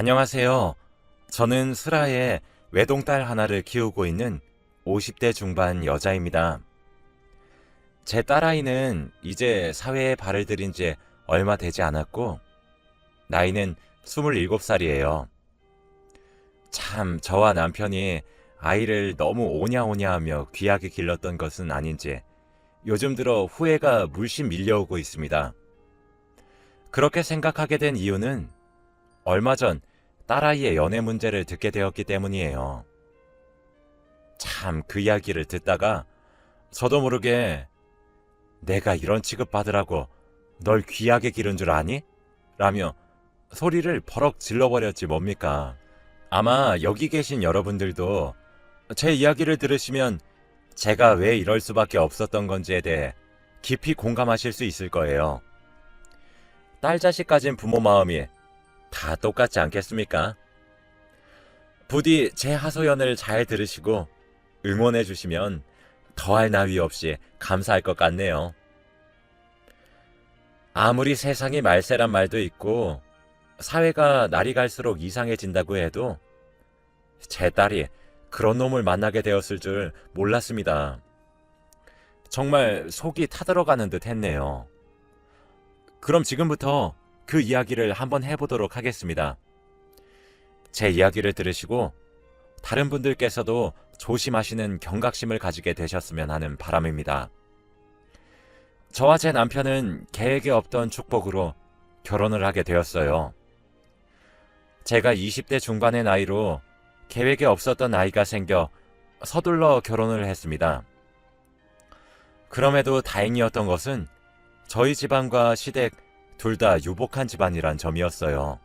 안녕하세요. 저는 슬하에 외동딸 하나를 키우고 있는 50대 중반 여자입니다. 제 딸아이는 이제 사회에 발을 들인 지 얼마 되지 않았고, 나이는 27살이에요. 참, 저와 남편이 아이를 너무 오냐오냐 하며 귀하게 길렀던 것은 아닌지 요즘 들어 후회가 물씬 밀려오고 있습니다. 그렇게 생각하게 된 이유는 얼마 전 딸아이의 연애 문제를 듣게 되었기 때문이에요. 참, 그 이야기를 듣다가 저도 모르게 내가 이런 취급받으라고 널 귀하게 기른 줄 아니? 라며 소리를 버럭 질러버렸지 뭡니까. 아마 여기 계신 여러분들도 제 이야기를 들으시면 제가 왜 이럴 수밖에 없었던 건지에 대해 깊이 공감하실 수 있을 거예요. 딸 자식 가진 부모 마음이 다 똑같지 않겠습니까? 부디 제 하소연을 잘 들으시고 응원해 주시면 더할 나위 없이 감사할 것 같네요. 아무리 세상이 말세란 말도 있고 사회가 날이 갈수록 이상해진다고 해도 제 딸이 그런 놈을 만나게 되었을 줄 몰랐습니다. 정말 속이 타들어가는 듯 했네요. 그럼 지금부터 그 이야기를 한번 해보도록 하겠습니다. 제 이야기를 들으시고 다른 분들께서도 조심하시는 경각심을 가지게 되셨으면 하는 바람입니다. 저와 제 남편은 계획에 없던 축복으로 결혼을 하게 되었어요. 제가 20대 중반의 나이로 계획에 없었던 아이가 생겨 서둘러 결혼을 했습니다. 그럼에도 다행이었던 것은 저희 집안과 시댁 둘 다 유복한 집안이란 점이었어요.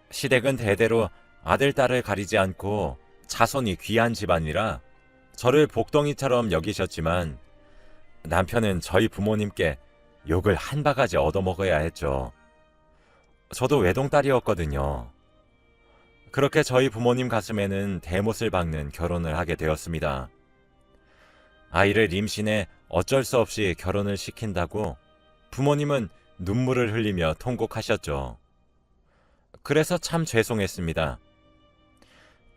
시댁은 대대로 아들, 딸을 가리지 않고 자손이 귀한 집안이라 저를 복덩이처럼 여기셨지만 남편은 저희 부모님께 욕을 한 바가지 얻어먹어야 했죠. 저도 외동딸이었거든요. 그렇게 저희 부모님 가슴에는 대못을 박는 결혼을 하게 되었습니다. 아이를 임신해 어쩔 수 없이 결혼을 시킨다고 부모님은 눈물을 흘리며 통곡하셨죠. 그래서 참 죄송했습니다.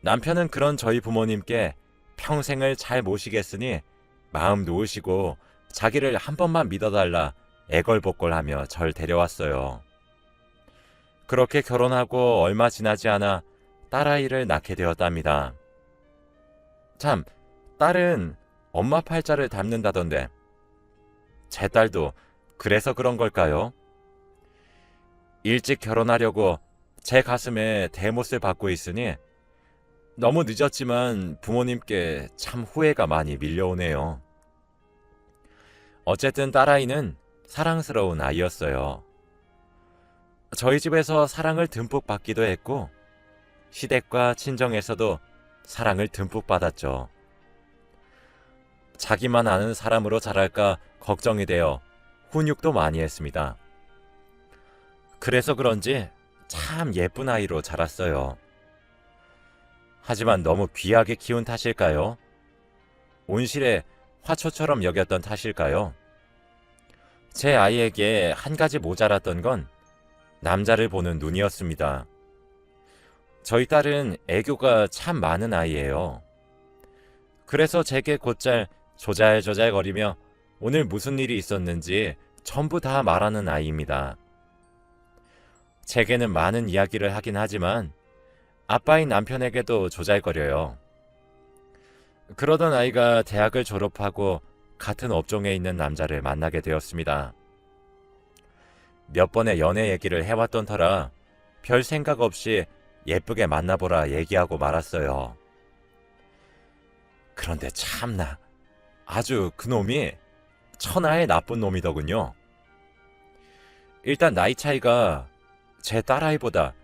남편은 그런 저희 부모님께 평생을 잘 모시겠으니 마음 놓으시고 자기를 한 번만 믿어달라 애걸복걸하며 절 데려왔어요. 그렇게 결혼하고 얼마 지나지 않아 딸아이를 낳게 되었답니다. 참, 딸은 엄마 팔자를 닮는다던데 제 딸도 그래서 그런 걸까요? 일찍 결혼하려고 제 가슴에 대못을 받고 있으니 너무 늦었지만 부모님께 참 후회가 많이 밀려오네요. 어쨌든 딸아이는 사랑스러운 아이였어요. 저희 집에서 사랑을 듬뿍 받기도 했고 시댁과 친정에서도 사랑을 듬뿍 받았죠. 자기만 아는 사람으로 자랄까 걱정이 되어 훈육도 많이 했습니다. 그래서 그런지 참 예쁜 아이로 자랐어요. 하지만 너무 귀하게 키운 탓일까요? 온실에 화초처럼 여겼던 탓일까요? 제 아이에게 한 가지 모자랐던 건 남자를 보는 눈이었습니다. 저희 딸은 애교가 참 많은 아이예요. 그래서 제게 곧잘 조잘조잘거리며 오늘 무슨 일이 있었는지 전부 다 말하는 아이입니다. 제게는 많은 이야기를 하긴 하지만 아빠인 남편에게도 조잘거려요. 그러던 아이가 대학을 졸업하고 같은 업종에 있는 남자를 만나게 되었습니다. 몇 번의 연애 얘기를 해왔던 터라 별 생각 없이 예쁘게 만나보라 얘기하고 말았어요. 그런데 참나, 아주 그놈이 천하의 나쁜 놈이더군요. 일단 나이 차이가 제 딸아이보다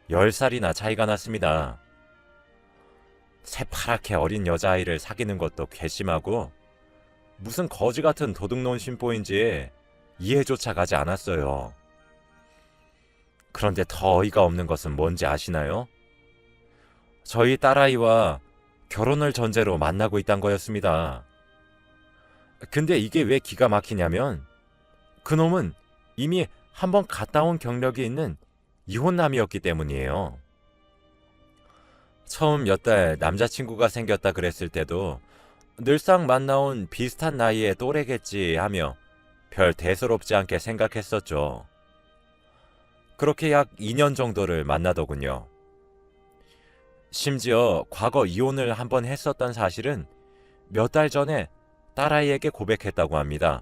10살이나 차이가 났습니다. 새파랗게 어린 여자아이를 사귀는 것도 괘씸하고 무슨 거지 같은 도둑놈 심보인지 이해조차 가지 않았어요. 그런데 더 어이가 없는 것은 뭔지 아시나요? 저희 딸아이와 결혼을 전제로 만나고 있단 거였습니다. 근데 이게 왜 기가 막히냐면 그놈은 이미 한번 갔다 온 경력이 있는 이혼남이었기 때문이에요. 처음 몇 달 남자친구가 생겼다 그랬을 때도 늘상 만나온 비슷한 나이의 또래겠지 하며 별 대수롭지 않게 생각했었죠. 그렇게 약 2년 정도를 만나더군요. 심지어 과거 이혼을 한번 했었던 사실은 몇 달 전에 딸아이에게 고백했다고 합니다.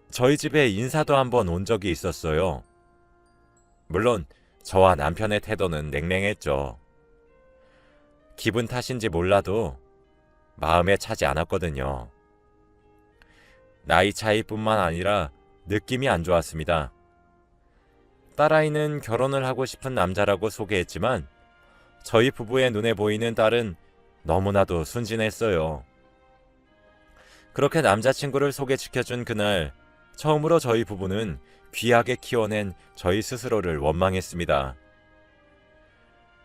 저희 집에 인사도 한번 온 적이 있었어요. 물론 저와 남편의 태도는 냉랭했죠. 기분 탓인지 몰라도 마음에 차지 않았거든요. 나이 차이뿐만 아니라 느낌이 안 좋았습니다. 딸아이는 결혼을 하고 싶은 남자라고 소개했지만 저희 부부의 눈에 보이는 딸은 너무나도 순진했어요. 그렇게 남자친구를 소개시켜준 그날 처음으로 저희 부부는 귀하게 키워낸 저희 스스로를 원망했습니다.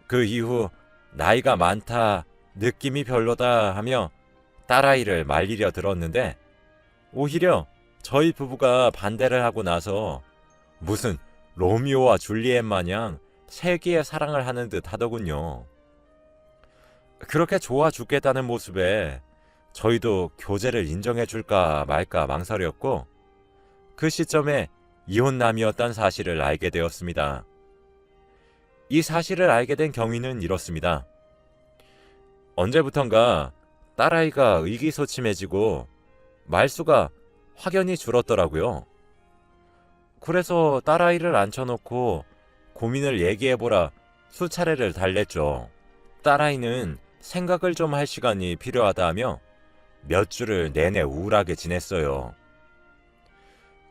그 이후 나이가 많다, 느낌이 별로다 하며 딸아이를 말리려 들었는데 오히려 저희 부부가 반대를 하고 나서 무슨 로미오와 줄리엣 마냥 세기의 사랑을 하는 듯 하더군요. 그렇게 좋아 죽겠다는 모습에 저희도 교제를 인정해 줄까 말까 망설였고 그 시점에 이혼남이었다는 사실을 알게 되었습니다. 이 사실을 알게 된 경위는 이렇습니다. 언제부턴가 딸아이가 의기소침해지고 말수가 확연히 줄었더라고요. 그래서 딸아이를 앉혀놓고 고민을 얘기해보라 수차례를 달랬죠. 딸아이는 생각을 좀 할 시간이 필요하다 하며 몇 주를 내내 우울하게 지냈어요.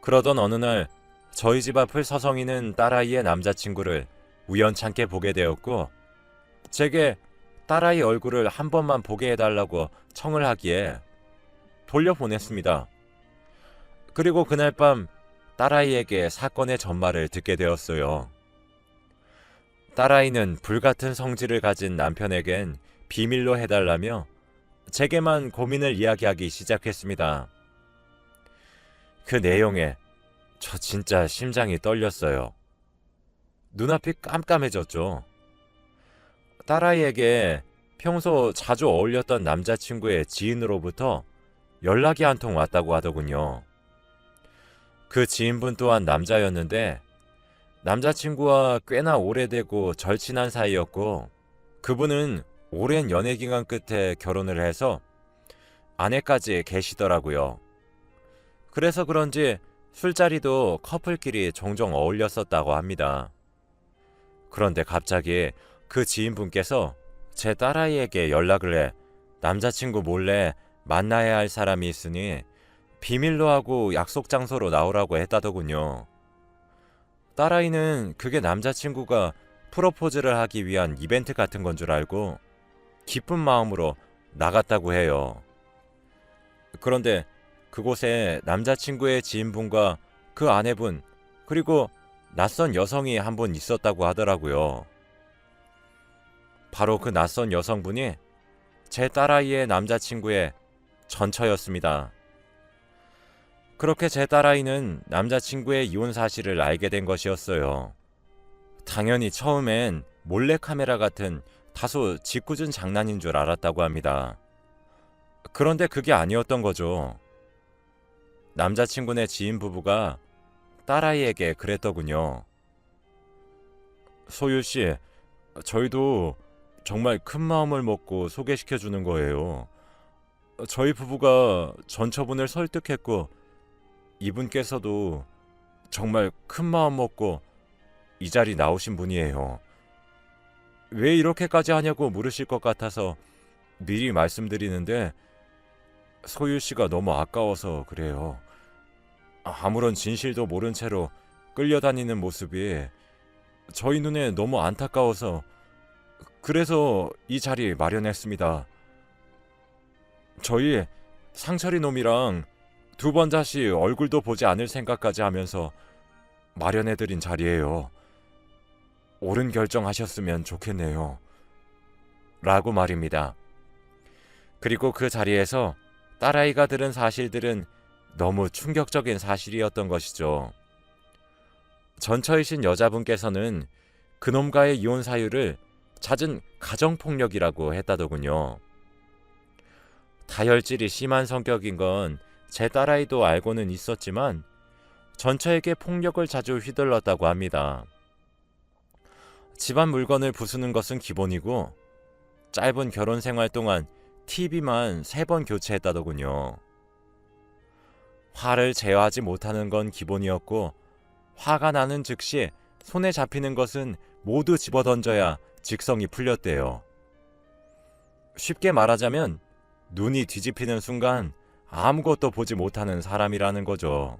그러던 어느 날 저희 집 앞을 서성이는 딸아이의 남자친구를 우연찮게 보게 되었고 제게 딸아이 얼굴을 한 번만 보게 해달라고 청을 하기에 돌려보냈습니다. 그리고 그날 밤 딸아이에게 사건의 전말을 듣게 되었어요. 딸아이는 불같은 성질을 가진 남편에겐 비밀로 해달라며 제게만 고민을 이야기하기 시작했습니다. 그 내용에 저 진짜 심장이 떨렸어요. 눈앞이 깜깜해졌죠. 딸아이에게 평소 자주 어울렸던 남자친구의 지인으로부터 연락이 한 통 왔다고 하더군요. 그 지인분 또한 남자였는데 남자친구와 꽤나 오래되고 절친한 사이였고 그분은 오랜 연애 기간 끝에 결혼을 해서 아내까지 계시더라고요. 그래서 그런지 술자리도 커플끼리 종종 어울렸었다고 합니다. 그런데 갑자기 그 지인분께서 제 딸아이에게 연락을 해 남자친구 몰래 만나야 할 사람이 있으니 비밀로 하고 약속 장소로 나오라고 했다더군요. 딸아이는 그게 남자친구가 프로포즈를 하기 위한 이벤트 같은 건 줄 알고 기쁜 마음으로 나갔다고 해요. 그런데 그곳에 남자친구의 지인분과 그 아내분 그리고 낯선 여성이 한 분 있었다고 하더라고요. 바로 그 낯선 여성분이 제 딸아이의 남자친구의 전처였습니다. 그렇게 제 딸아이는 남자친구의 이혼 사실을 알게 된 것이었어요. 당연히 처음엔 몰래카메라 같은 다소 짓궂은 장난인 줄 알았다고 합니다. 그런데 그게 아니었던 거죠. 남자친구네 지인 부부가 딸아이에게 그랬더군요. 소율씨, 저희도 정말 큰 마음을 먹고 소개시켜주는 거예요. 저희 부부가 전처분을 설득했고 이분께서도 정말 큰 마음 먹고 이 자리 나오신 분이에요. 왜 이렇게까지 하냐고 물으실 것 같아서 미리 말씀드리는데 소율씨가 너무 아까워서 그래요. 아무런 진실도 모른 채로 끌려다니는 모습이 저희 눈에 너무 안타까워서 그래서 이 자리 마련했습니다. 저희 상철이 놈이랑 두 번 다시 얼굴도 보지 않을 생각까지 하면서 마련해드린 자리예요. 옳은 결정하셨으면 좋겠네요. 라고 말입니다. 그리고 그 자리에서 딸아이가 들은 사실들은 너무 충격적인 사실이었던 것이죠. 전처이신 여자분께서는 그놈과의 이혼 사유를 잦은 가정폭력이라고 했다더군요. 다혈질이 심한 성격인 건 제 딸아이도 알고는 있었지만 전처에게 폭력을 자주 휘둘렀다고 합니다. 집안 물건을 부수는 것은 기본이고 짧은 결혼 생활 동안 TV만 3번 교체했다더군요. 화를 제어하지 못하는 건 기본이었고 화가 나는 즉시 손에 잡히는 것은 모두 집어던져야 직성이 풀렸대요. 쉽게 말하자면 눈이 뒤집히는 순간 아무것도 보지 못하는 사람이라는 거죠.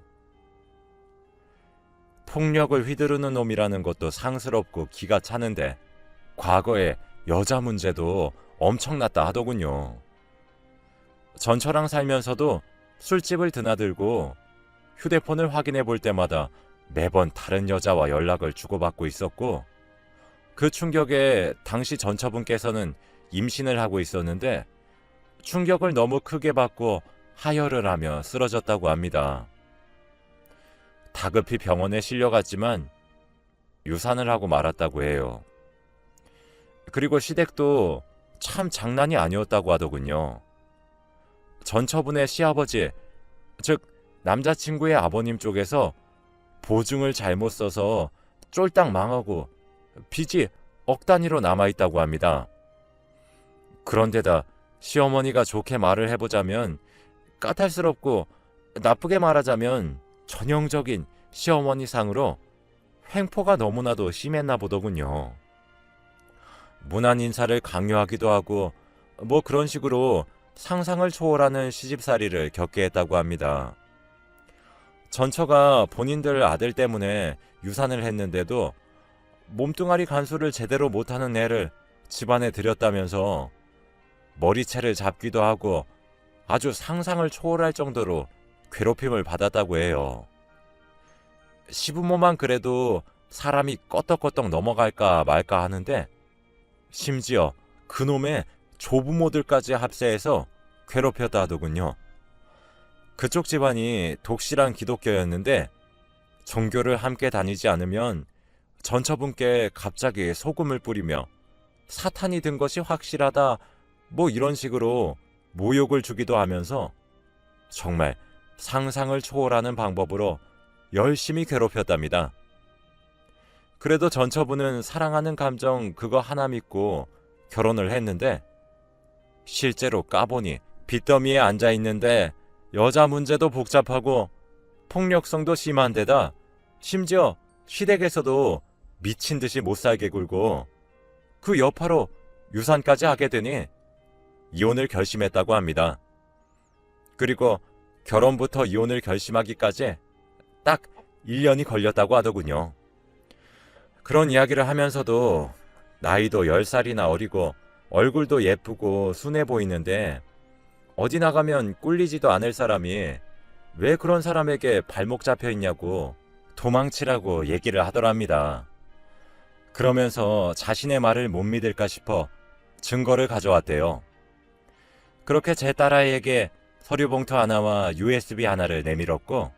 폭력을 휘두르는 놈이라는 것도 상스럽고 기가 차는데 과거에 여자 문제도 엄청났다 하더군요. 전처랑 살면서도 술집을 드나들고 휴대폰을 확인해 볼 때마다 매번 다른 여자와 연락을 주고받고 있었고 그 충격에 당시 전처분께서는 임신을 하고 있었는데 충격을 너무 크게 받고 하혈을 하며 쓰러졌다고 합니다. 다급히 병원에 실려갔지만 유산을 하고 말았다고 해요. 그리고 시댁도 참 장난이 아니었다고 하더군요. 전처분의 시아버지, 즉 남자친구의 아버님 쪽에서 보증을 잘못 써서 쫄딱 망하고 빚이 억 단위로 남아있다고 합니다. 그런데다 시어머니가 좋게 말을 해보자면 까탈스럽고 나쁘게 말하자면 전형적인 시어머니상으로 횡포가 너무나도 심했나 보더군요. 무난 인사를 강요하기도 하고 뭐 그런 식으로 상상을 초월하는 시집살이를 겪게 했다고 합니다. 전처가 본인들 아들 때문에 유산을 했는데도 몸뚱아리 간수를 제대로 못하는 애를 집안에 들였다면서 머리채를 잡기도 하고 아주 상상을 초월할 정도로 괴롭힘을 받았다고 해요. 시부모만 그래도 사람이 껐덕껐덕 넘어갈까 말까 하는데 심지어 그놈의 조부모들까지 합세해서 괴롭혔다 하더군요. 그쪽 집안이 독실한 기독교였는데 종교를 함께 다니지 않으면 전처분께 갑자기 소금을 뿌리며 사탄이 든 것이 확실하다 뭐 이런 식으로 모욕을 주기도 하면서 정말 상상을 초월하는 방법으로 열심히 괴롭혔답니다. 그래도 전처분은 사랑하는 감정 그거 하나 믿고 결혼을 했는데 실제로 까보니 빚더미에 앉아있는데 여자 문제도 복잡하고 폭력성도 심한 데다 심지어 시댁에서도 미친 듯이 못살게 굴고 그 여파로 유산까지 하게 되니 이혼을 결심했다고 합니다. 그리고 결혼부터 이혼을 결심하기까지 딱 1년이 걸렸다고 하더군요. 그런 이야기를 하면서도 나이도 10살이나 어리고 얼굴도 예쁘고 순해 보이는데 어디 나가면 꿀리지도 않을 사람이 왜 그런 사람에게 발목 잡혀 있냐고 도망치라고 얘기를 하더랍니다. 그러면서 자신의 말을 못 믿을까 싶어 증거를 가져왔대요. 그렇게 제 딸아이에게 서류 봉투 하나와 USB 하나를 내밀었고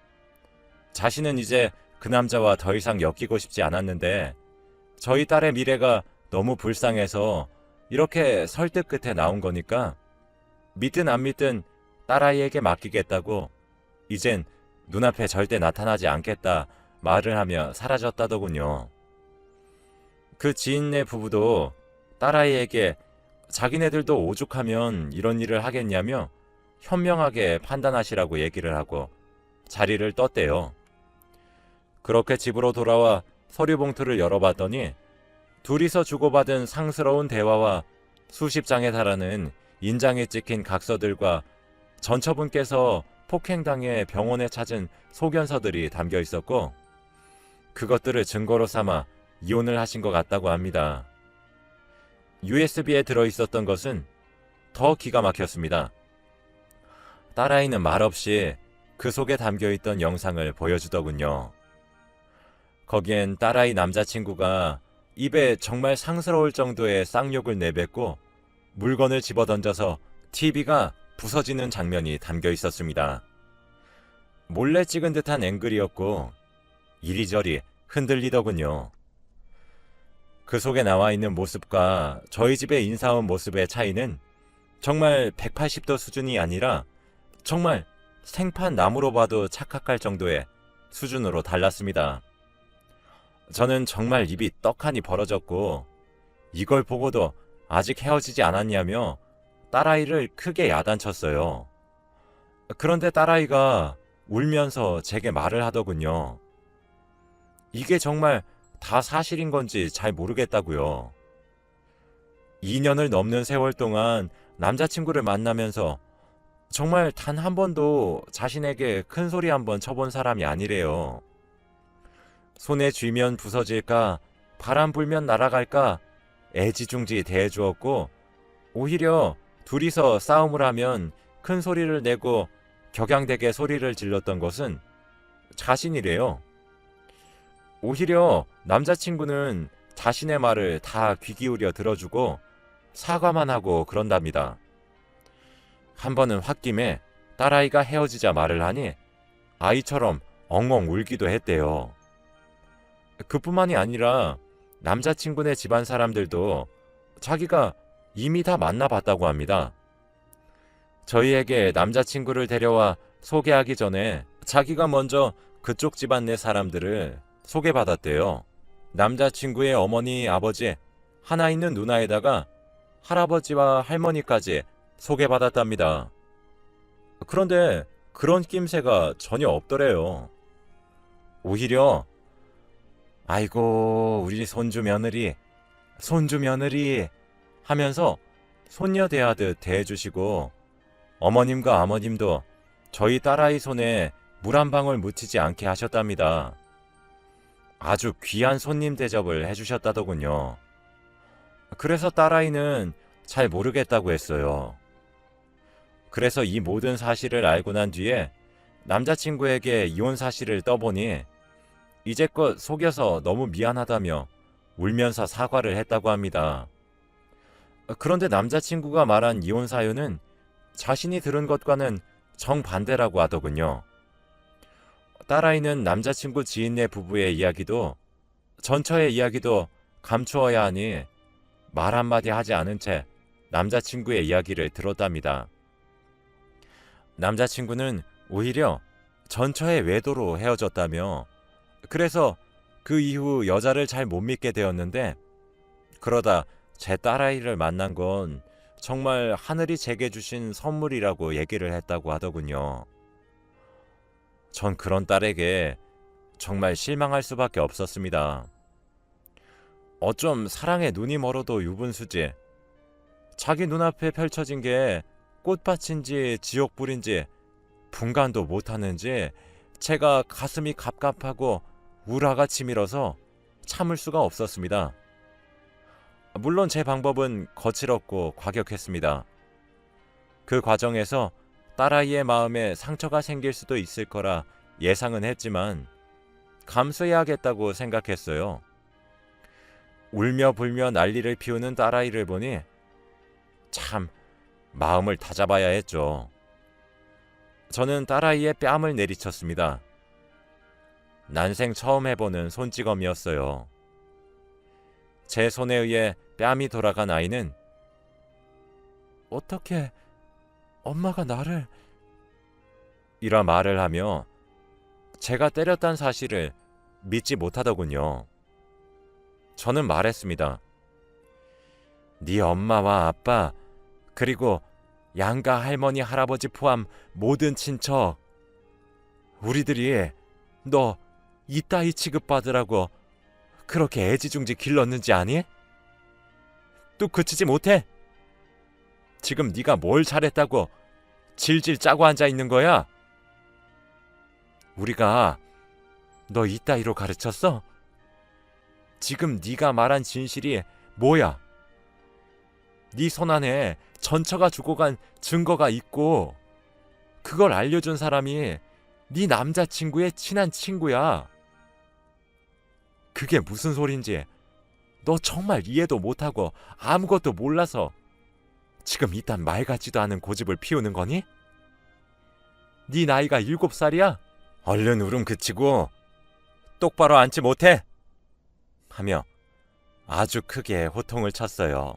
자신은 이제 그 남자와 더 이상 엮이고 싶지 않았는데 저희 딸의 미래가 너무 불쌍해서 이렇게 설득 끝에 나온 거니까 믿든 안 믿든 딸아이에게 맡기겠다고 이젠 눈앞에 절대 나타나지 않겠다 말을 하며 사라졌다더군요. 그 지인네 부부도 딸아이에게 자기네들도 오죽하면 이런 일을 하겠냐며 현명하게 판단하시라고 얘기를 하고 자리를 떴대요. 그렇게 집으로 돌아와 서류 봉투를 열어봤더니 둘이서 주고받은 상스러운 대화와 수십 장에 달하는 인장에 찍힌 각서들과 전처분께서 폭행당해 병원에 찾은 소견서들이 담겨 있었고 그것들을 증거로 삼아 이혼을 하신 것 같다고 합니다. USB에 들어있었던 것은 더 기가 막혔습니다. 딸아이는 말없이 그 속에 담겨있던 영상을 보여주더군요. 거기엔 딸아이 남자친구가 입에 정말 상스러울 정도의 쌍욕을 내뱉고 물건을 집어던져서 TV가 부서지는 장면이 담겨 있었습니다. 몰래 찍은 듯한 앵글이었고 이리저리 흔들리더군요. 그 속에 나와 있는 모습과 저희 집에 인사 온 모습의 차이는 정말 180도 수준이 아니라 정말 생판 나무로 봐도 착각할 정도의 수준으로 달랐습니다. 저는 정말 입이 떡하니 벌어졌고 이걸 보고도 아직 헤어지지 않았냐며 딸아이를 크게 야단쳤어요. 그런데 딸아이가 울면서 제게 말을 하더군요. 이게 정말 다 사실인 건지 잘 모르겠다고요. 2년을 넘는 세월 동안 남자친구를 만나면서 정말 단 한 번도 자신에게 큰 소리 한번 쳐본 사람이 아니래요. 손에 쥐면 부서질까, 바람 불면 날아갈까 애지중지 대해주었고 오히려 둘이서 싸움을 하면 큰 소리를 내고 격양되게 소리를 질렀던 것은 자신이래요. 오히려 남자친구는 자신의 말을 다 귀 기울여 들어주고 사과만 하고 그런답니다. 한 번은 홧김에 딸아이가 헤어지자 말을 하니 아이처럼 엉엉 울기도 했대요. 그뿐만이 아니라 남자친구네 집안 사람들도 자기가 이미 다 만나봤다고 합니다. 저희에게 남자친구를 데려와 소개하기 전에 자기가 먼저 그쪽 집안 내 사람들을 소개받았대요. 남자친구의 어머니, 아버지, 하나 있는 누나에다가 할아버지와 할머니까지 소개받았답니다. 그런데 그런 낌새가 전혀 없더래요. 오히려 아이고 우리 손주 며느리 하면서 손녀 대하듯 대해주시고 어머님과 아버님도 저희 딸아이 손에 물 한 방울 묻히지 않게 하셨답니다. 아주 귀한 손님 대접을 해주셨다더군요. 그래서 딸아이는 잘 모르겠다고 했어요. 그래서 이 모든 사실을 알고 난 뒤에 남자친구에게 이혼 사실을 떠보니 이제껏 속여서 너무 미안하다며 울면서 사과를 했다고 합니다. 그런데 남자친구가 말한 이혼 사유는 자신이 들은 것과는 정반대라고 하더군요. 딸아이는 남자친구 지인네 부부의 이야기도 전처의 이야기도 감추어야 하니 말 한마디 하지 않은 채 남자친구의 이야기를 들었답니다. 남자친구는 오히려 전처의 외도로 헤어졌다며 그래서 그 이후 여자를 잘 못 믿게 되었는데 그러다 제 딸아이를 만난 건 정말 하늘이 제게 주신 선물이라고 얘기를 했다고 하더군요. 전 그런 딸에게 정말 실망할 수밖에 없었습니다. 어쩜 사랑에 눈이 멀어도 유분수지. 자기 눈앞에 펼쳐진 게 꽃밭인지 지옥불인지 분간도 못하는지 제가 가슴이 갑갑하고 우라가 치밀어서 참을 수가 없었습니다. 물론 제 방법은 거칠었고 과격했습니다. 그 과정에서 딸아이의 마음에 상처가 생길 수도 있을 거라 예상은 했지만 감수해야겠다고 생각했어요. 울며 불며 난리를 피우는 딸아이를 보니 참 마음을 다잡아야 했죠. 저는 딸아이의 뺨을 내리쳤습니다. 난생 처음 해보는 손찌검이었어요. 제 손에 의해 뺨이 돌아간 아이는 어떻게 엄마가 나를 이라 말을 하며 제가 때렸단 사실을 믿지 못하더군요. 저는 말했습니다. 네 엄마와 아빠 그리고 양가 할머니 할아버지 포함 모든 친척 우리들이 너 이따위 취급받으라고 그렇게 애지중지 길렀는지 아니? 또 그치지 못해? 지금 네가 뭘 잘했다고 질질 짜고 앉아 있는 거야? 우리가 너 이따위로 가르쳤어? 지금 네가 말한 진실이 뭐야? 네 손 안에 전처가 주고 간 증거가 있고 그걸 알려준 사람이 네 남자친구의 친한 친구야. 그게 무슨 소린지 너 정말 이해도 못하고 아무것도 몰라서 지금 이딴 말 같지도 않은 고집을 피우는 거니? 네 나이가 7살이야? 얼른 울음 그치고 똑바로 앉지 못해! 하며 아주 크게 호통을 쳤어요.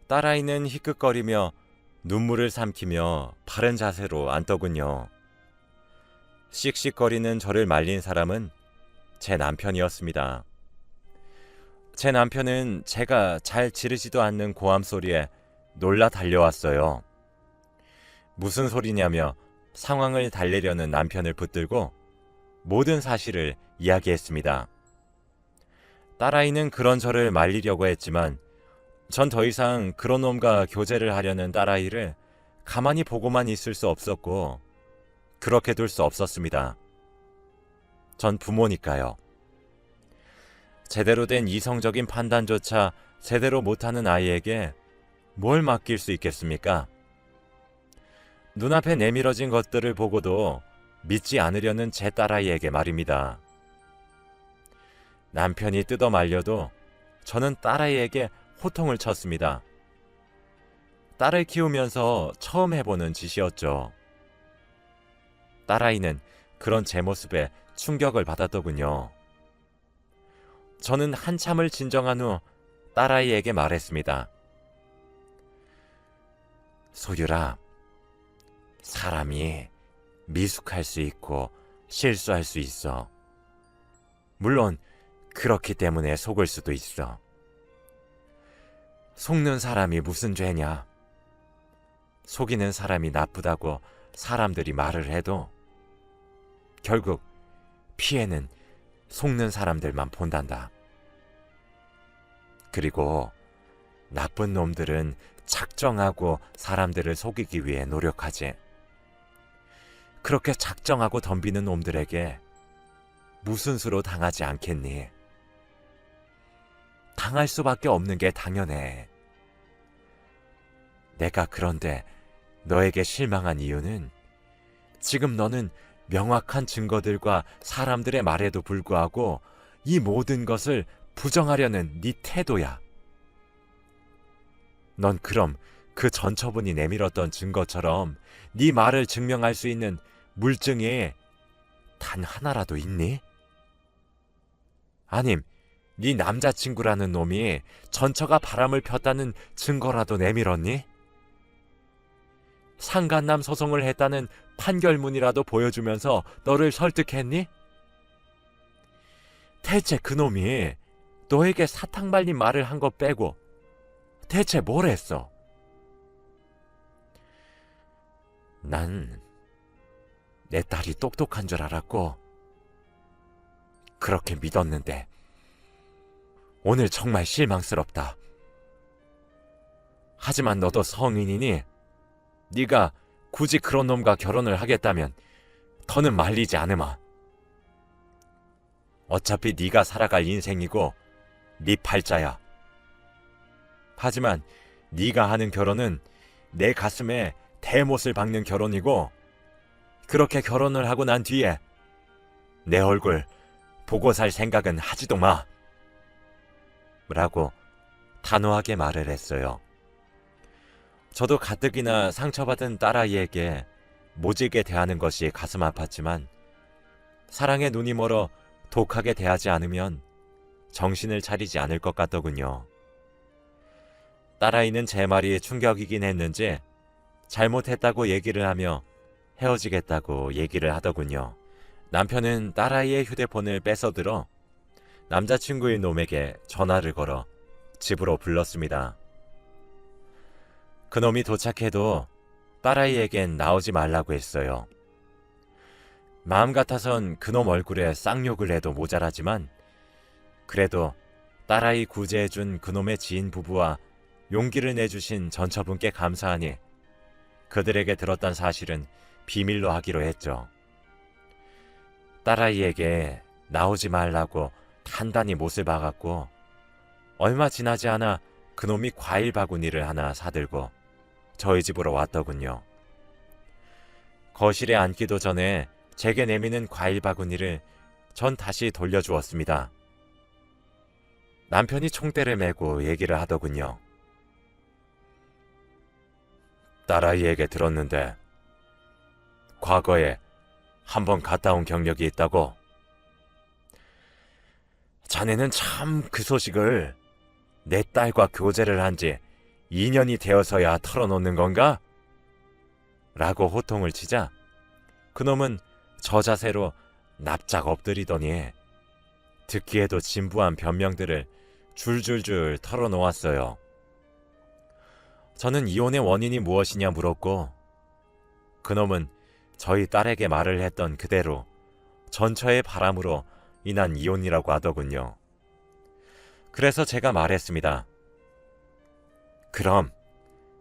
딸아이는 희끗거리며 눈물을 삼키며 바른 자세로 앉더군요. 씩씩거리는 저를 말린 사람은 제 남편이었습니다. 제 남편은 제가 잘 지르지도 않는 고함 소리에 놀라 달려왔어요. 무슨 소리냐며 상황을 달래려는 남편을 붙들고 모든 사실을 이야기했습니다. 딸아이는 그런 저를 말리려고 했지만 전 더 이상 그런 놈과 교제를 하려는 딸아이를 가만히 보고만 있을 수 없었고 그렇게 둘 수 없었습니다. 전 부모니까요. 제대로 된 이성적인 판단조차 제대로 못하는 아이에게 뭘 맡길 수 있겠습니까? 눈앞에 내밀어진 것들을 보고도 믿지 않으려는 제 딸아이에게 말입니다. 남편이 뜯어 말려도 저는 딸아이에게 호통을 쳤습니다. 딸을 키우면서 처음 해보는 짓이었죠. 딸아이는 그런 제 모습에 충격을 받았더군요. 저는 한참을 진정한 후 딸아이에게 말했습니다. 소율아, 사람이 미숙할 수 있고 실수할 수 있어. 물론 그렇기 때문에 속을 수도 있어. 속는 사람이 무슨 죄냐? 속이는 사람이 나쁘다고 사람들이 말을 해도 결국 피해는 속는 사람들만 본단다. 그리고 나쁜 놈들은 작정하고 사람들을 속이기 위해 노력하지. 그렇게 작정하고 덤비는 놈들에게 무슨 수로 당하지 않겠니? 당할 수밖에 없는 게 당연해. 내가 그런데 너에게 실망한 이유는 지금 너는 명확한 증거들과 사람들의 말에도 불구하고 이 모든 것을 부정하려는 네 태도야. 넌 그럼 그 전처분이 내밀었던 증거처럼 네 말을 증명할 수 있는 물증이 단 하나라도 있니? 아님 네 남자친구라는 놈이 전처가 바람을 폈다는 증거라도 내밀었니? 상간남 소송을 했다는 판결문이라도 보여주면서 너를 설득했니? 대체 그놈이 너에게 사탕 발린 말을 한 거 빼고 대체 뭘 했어? 난 내 딸이 똑똑한 줄 알았고 그렇게 믿었는데 오늘 정말 실망스럽다. 하지만 너도 성인이니 네가 굳이 그런 놈과 결혼을 하겠다면 더는 말리지 않으마. 어차피 네가 살아갈 인생이고 네 팔자야. 하지만 네가 하는 결혼은 내 가슴에 대못을 박는 결혼이고 그렇게 결혼을 하고 난 뒤에 내 얼굴 보고 살 생각은 하지도 마. 라고 단호하게 말을 했어요. 저도 가뜩이나 상처받은 딸아이에게 모질게 대하는 것이 가슴 아팠지만 사랑에 눈이 멀어 독하게 대하지 않으면 정신을 차리지 않을 것 같더군요. 딸아이는 제 말이 충격이긴 했는지 잘못했다고 얘기를 하며 헤어지겠다고 얘기를 하더군요. 남편은 딸아이의 휴대폰을 뺏어들어 남자친구의 놈에게 전화를 걸어 집으로 불렀습니다. 그놈이 도착해도 딸아이에겐 나오지 말라고 했어요. 마음 같아선 그놈 얼굴에 쌍욕을 해도 모자라지만 그래도 딸아이 구제해준 그놈의 지인 부부와 용기를 내주신 전처분께 감사하니 그들에게 들었던 사실은 비밀로 하기로 했죠. 딸아이에게 나오지 말라고 단단히 못을 박았고 얼마 지나지 않아 그놈이 과일 바구니를 하나 사들고 저희 집으로 왔더군요. 거실에 앉기도 전에 제게 내미는 과일 바구니를 전 다시 돌려주었습니다. 남편이 총대를 메고 얘기를 하더군요. 딸아이에게 들었는데 과거에 한번 갔다 온 경력이 있다고? 자네는 참 그 소식을 내 딸과 교제를 한 지 2년이 되어서야 털어놓는 건가? 라고 호통을 치자 그놈은 저 자세로 납작 엎드리더니 듣기에도 진부한 변명들을 줄줄줄 털어놓았어요. 저는 이혼의 원인이 무엇이냐 물었고 그놈은 저희 딸에게 말을 했던 그대로 전처의 바람으로 인한 이혼이라고 하더군요. 그래서 제가 말했습니다. 그럼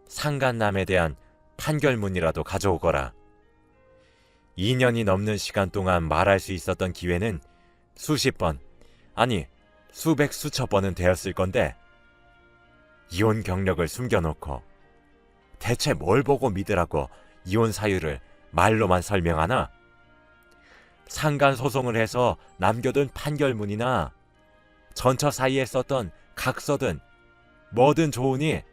상간남에 대한 판결문이라도 가져오거라. 2년이 넘는 시간 동안 말할 수 있었던 기회는 수십 번, 아니 수백 수천 번은 되었을 건데 이혼 경력을 숨겨놓고 대체 뭘 보고 믿으라고 이혼 사유를 말로만 설명하나? 상간 소송을 해서 남겨둔 판결문이나 전처 사이에 썼던 각서든 뭐든 좋으니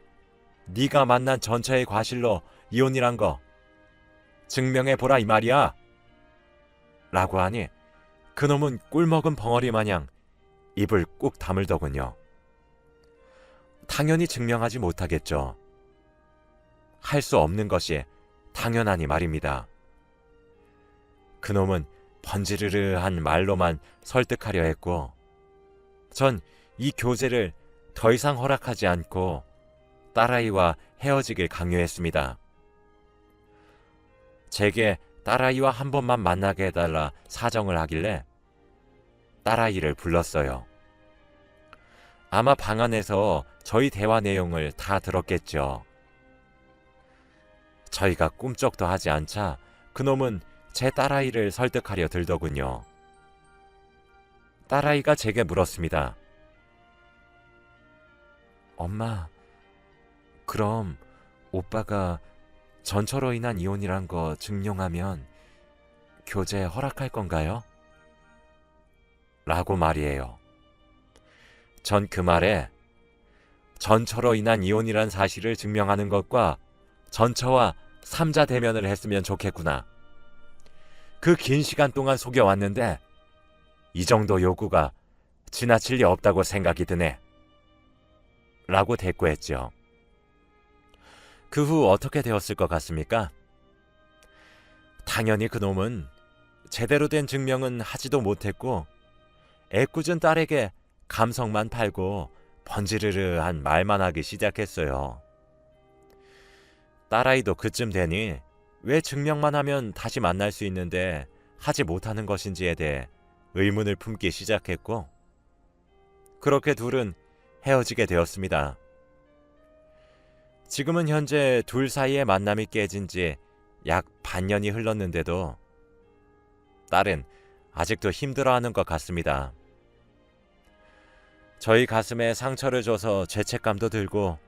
네가 만난 전처의 과실로 이혼이란 거 증명해보라 이 말이야. 라고 하니 그놈은 꿀먹은 벙어리 마냥 입을 꾹 다물더군요. 당연히 증명하지 못하겠죠. 할 수 없는 것이 당연하니 말입니다. 그놈은 번지르르한 말로만 설득하려 했고 전 이 교제를 더 이상 허락하지 않고 딸아이와 헤어지길 강요했습니다. 제게 딸아이와 한 번만 만나게 해달라 사정을 하길래 딸아이를 불렀어요. 아마 방 안에서 저희 대화 내용을 다 들었겠죠. 저희가 꿈쩍도 하지 않자 그놈은 제 딸아이를 설득하려 들더군요. 딸아이가 제게 물었습니다. 엄마, 그럼 오빠가 전처로 인한 이혼이란 거 증명하면 교제 허락할 건가요? 라고 말이에요. 전 그 말에 전처로 인한 이혼이란 사실을 증명하는 것과 전처와 3자 대면을 했으면 좋겠구나. 그 긴 시간 동안 속여왔는데 이 정도 요구가 지나칠 리 없다고 생각이 드네. 라고 대꾸했죠. 그 후 어떻게 되었을 것 같습니까? 당연히 그놈은 제대로 된 증명은 하지도 못했고 애꿎은 딸에게 감성만 팔고 번지르르한 말만 하기 시작했어요. 딸아이도 그쯤 되니 왜 증명만 하면 다시 만날 수 있는데 하지 못하는 것인지에 대해 의문을 품기 시작했고 그렇게 둘은 헤어지게 되었습니다. 지금은 현재 둘 사이의 만남이 깨진 지 약 반년이 흘렀는데도 딸은 아직도 힘들어하는 것 같습니다. 저희 가슴에 상처를 줘서 죄책감도 들고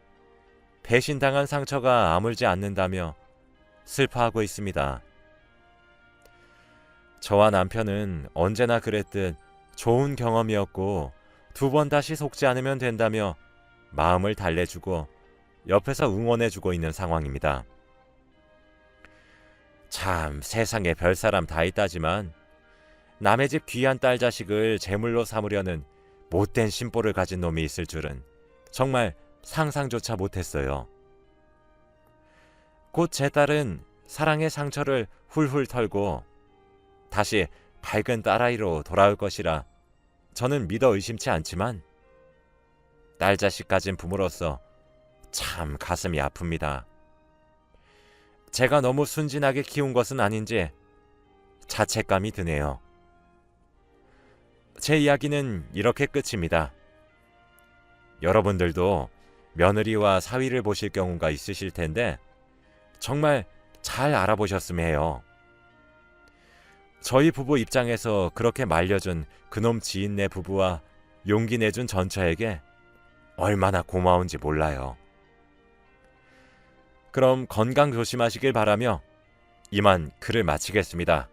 배신당한 상처가 아물지 않는다며 슬퍼하고 있습니다. 저와 남편은 언제나 그랬듯 좋은 경험이었고 2번 다시 속지 않으면 된다며 마음을 달래주고 옆에서 응원해주고 있는 상황입니다. 참 세상에 별사람 다 있다지만 남의 집 귀한 딸 자식을 제물로 삼으려는 못된 심보를 가진 놈이 있을 줄은 정말 상상조차 못했어요. 곧 제 딸은 사랑의 상처를 훌훌 털고 다시 밝은 딸아이로 돌아올 것이라 저는 믿어 의심치 않지만 딸 자식 가진 부모로서 참 가슴이 아픕니다. 제가 너무 순진하게 키운 것은 아닌지 자책감이 드네요. 제 이야기는 이렇게 끝입니다. 여러분들도 며느리와 사위를 보실 경우가 있으실 텐데 정말 잘 알아보셨으면 해요. 저희 부부 입장에서 그렇게 말려준 그놈 지인네 부부와 용기 내준 전처에게 얼마나 고마운지 몰라요. 그럼 건강 조심하시길 바라며 이만 글을 마치겠습니다.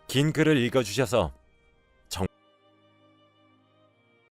긴 글을 읽어주셔서